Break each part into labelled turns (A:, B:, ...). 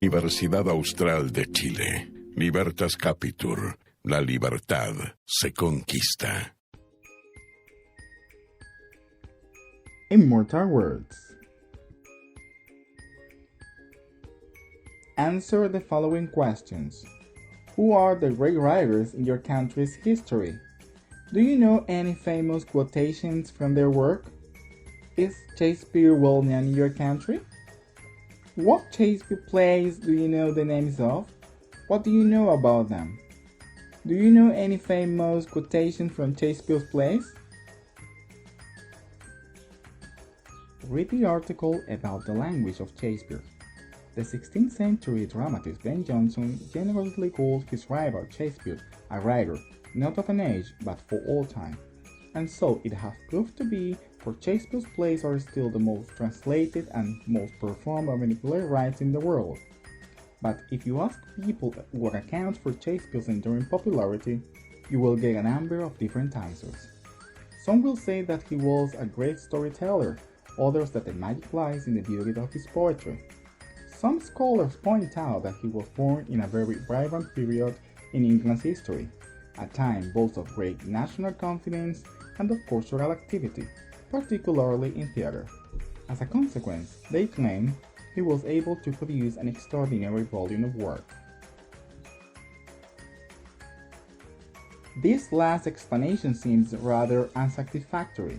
A: Universidad Austral de Chile. Libertas Capitur. La libertad se conquista.
B: Immortal words. Answer the following questions. Who are the great writers in your country's history? Do you know any famous quotations from their work? Is Shakespeare well known in your country? What Shakespeare plays do you know the names of? What do you know about them? Do you know any famous quotations from Shakespeare's plays? Read the article about the language of Shakespeare. The 16th century dramatist Ben Jonson generously called his rival Shakespeare a writer not of an age but for all time, and so it has proved to be, for Shakespeare's plays are still the most translated and most performed of any playwrights in the world. But if you ask people what accounts for Shakespeare's enduring popularity, you will get a number of different answers. Some will say that he was a great storyteller, others that the magic lies in the beauty of his poetry. Some scholars point out that he was born in a very vibrant period in England's history, a time both of great national confidence and of cultural activity, particularly in theater. As a consequence, they claim he was able to produce an extraordinary volume of work. This last explanation seems rather unsatisfactory.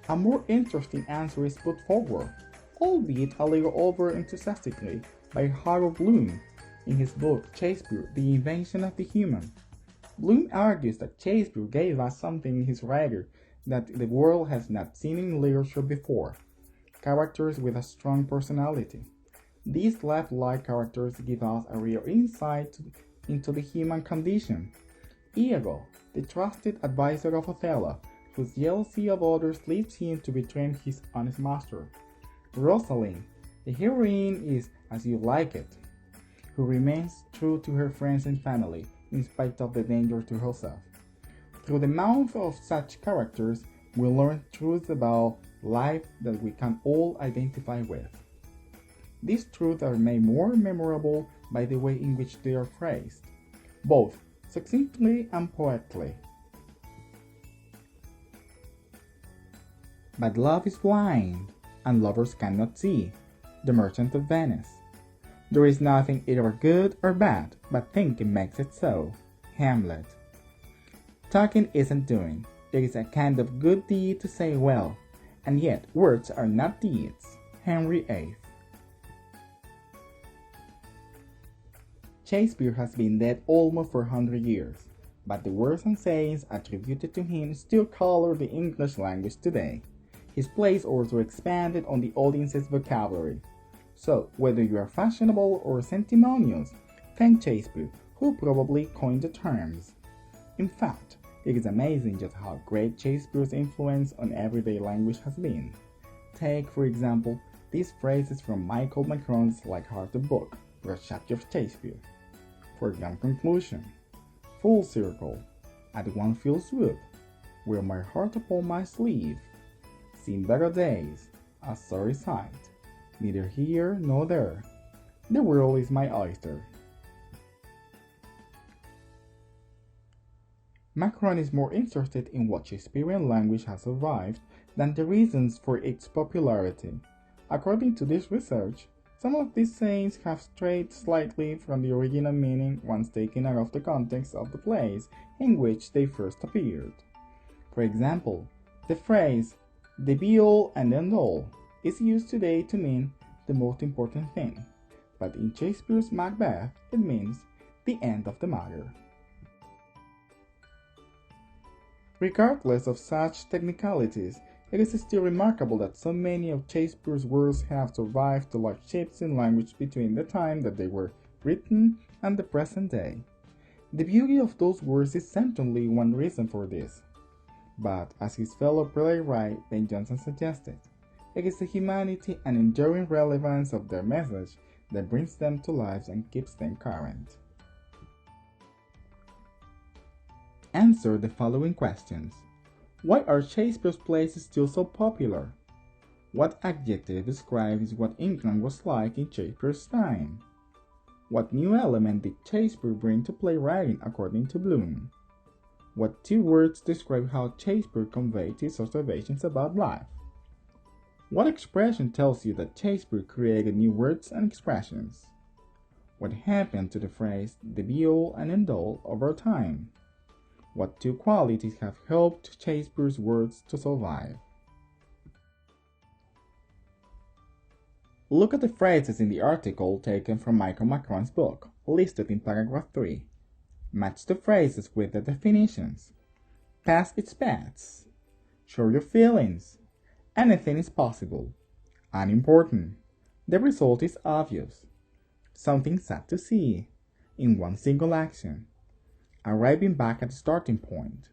B: A more interesting answer is put forward, albeit a little over-enthusiastically, by Harold Bloom in his book Shakespeare, The Invention of the Human. Bloom argues that Shakespeare gave us something in his writing that the world has not seen in literature before: characters with a strong personality. These lifelike characters give us a real insight into the human condition. Iago, the trusted advisor of Othello, whose jealousy of others leads him to betray his honest master. Rosalind, the heroine, is as you like it, who remains true to her friends and family in spite of the danger to herself. Through the mouth of such characters, we learn truths about life that we can all identify with. These truths are made more memorable by the way in which they are phrased, both succinctly and poetically. But love is blind, and lovers cannot see. The Merchant of Venice. There is nothing either good or bad, but thinking makes it so. Hamlet. Talking isn't doing. It is a kind of good deed to say well, and yet words are not deeds. Henry VIII. Shakespeare has been dead almost 400 years, but the words and sayings attributed to him still color the English language today. His plays also expanded on the audience's vocabulary. So, whether you are fashionable or sentimentalious, thank Shakespeare, who probably coined the terms. In fact, it is amazing just how great Shakespeare's influence on everyday language has been. Take, for example, these phrases from Michael Macron's light-hearted book, First Chapter of Shakespeare. For example, conclusion. Full circle. At one fell swoop. Wear my heart upon my sleeve. Seen better days. A sorry sight. Neither here nor there. The world is my oyster. Macron is more interested in what Shakespearean language has survived than the reasons for its popularity. According to this research, some of these sayings have strayed slightly from the original meaning once taken out of the context of the plays in which they first appeared. For example, the phrase, "the be-all and end-all," is used today to mean the most important thing, but in Shakespeare's Macbeth it means the end of the matter. Regardless of such technicalities, it is still remarkable that so many of Shakespeare's words have survived like shapes in language between the time that they were written and the present day. The beauty of those words is certainly one reason for this. But, as his fellow playwright Ben Jonson suggested, it is the humanity and enduring relevance of their message that brings them to life and keeps them current. Answer the following questions. Why are Shakespeare's plays still so popular? What adjective describes what England was like in Shakespeare's time? What new element did Shakespeare bring to playwriting according to Bloom? What two words describe how Shakespeare conveyed his observations about life? What expression tells you that Shakespeare created new words and expressions? What happened to the phrase the be-all and end-all over time? What two qualities have helped Shakespeare's words to survive? Look at the phrases in the article taken from Michael Macron's book, listed in paragraph 3. Match the phrases with the definitions. Pass its bets. Show your feelings. Anything is possible. Unimportant. The result is obvious. Something sad to see. In one single action. Arriving back at the starting point.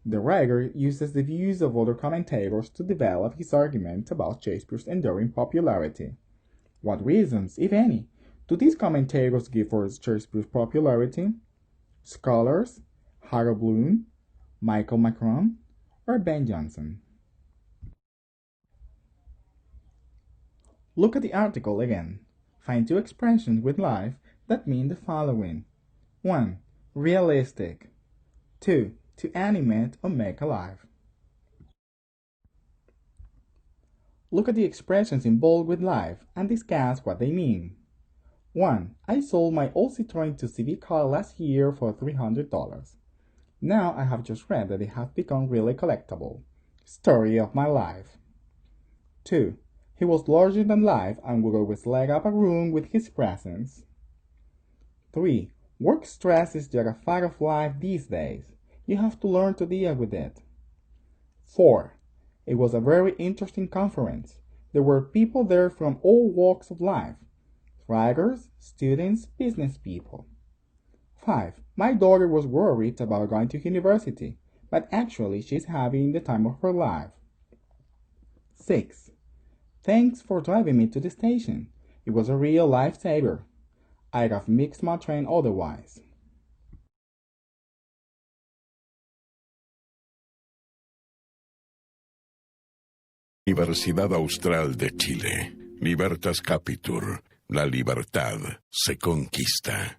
B: The writer uses the views of other commentators to develop his argument about Shakespeare's enduring popularity. What reasons, if any, do these commentators give for Shakespeare's popularity? Scholars, Harold Bloom, Michael Macron, or Ben Jonson? Look at the article again. Find two expressions with life that mean the following. 1. Realistic. 2. To animate or make alive. Look at the expressions in bold with life and discuss what they mean. 1. I sold my old Citroën 2CV car last year for $300. Now I have just read that they have become really collectible. Story of my life. 2. He was larger than life and would always light up a room with his presence. 3. Work stress is just a fact of life these days. You have to learn to deal with it. 4. It was a very interesting conference. There were people there from all walks of life. Writers, students, business people. 5. My daughter was worried about going to university, but actually she's having the time of her life. 6. Thanks for driving me to the station. It was a real lifesaver. I'd have mixed my train otherwise.
A: Universidad Austral de Chile. Libertas Capitur. La libertad se conquista.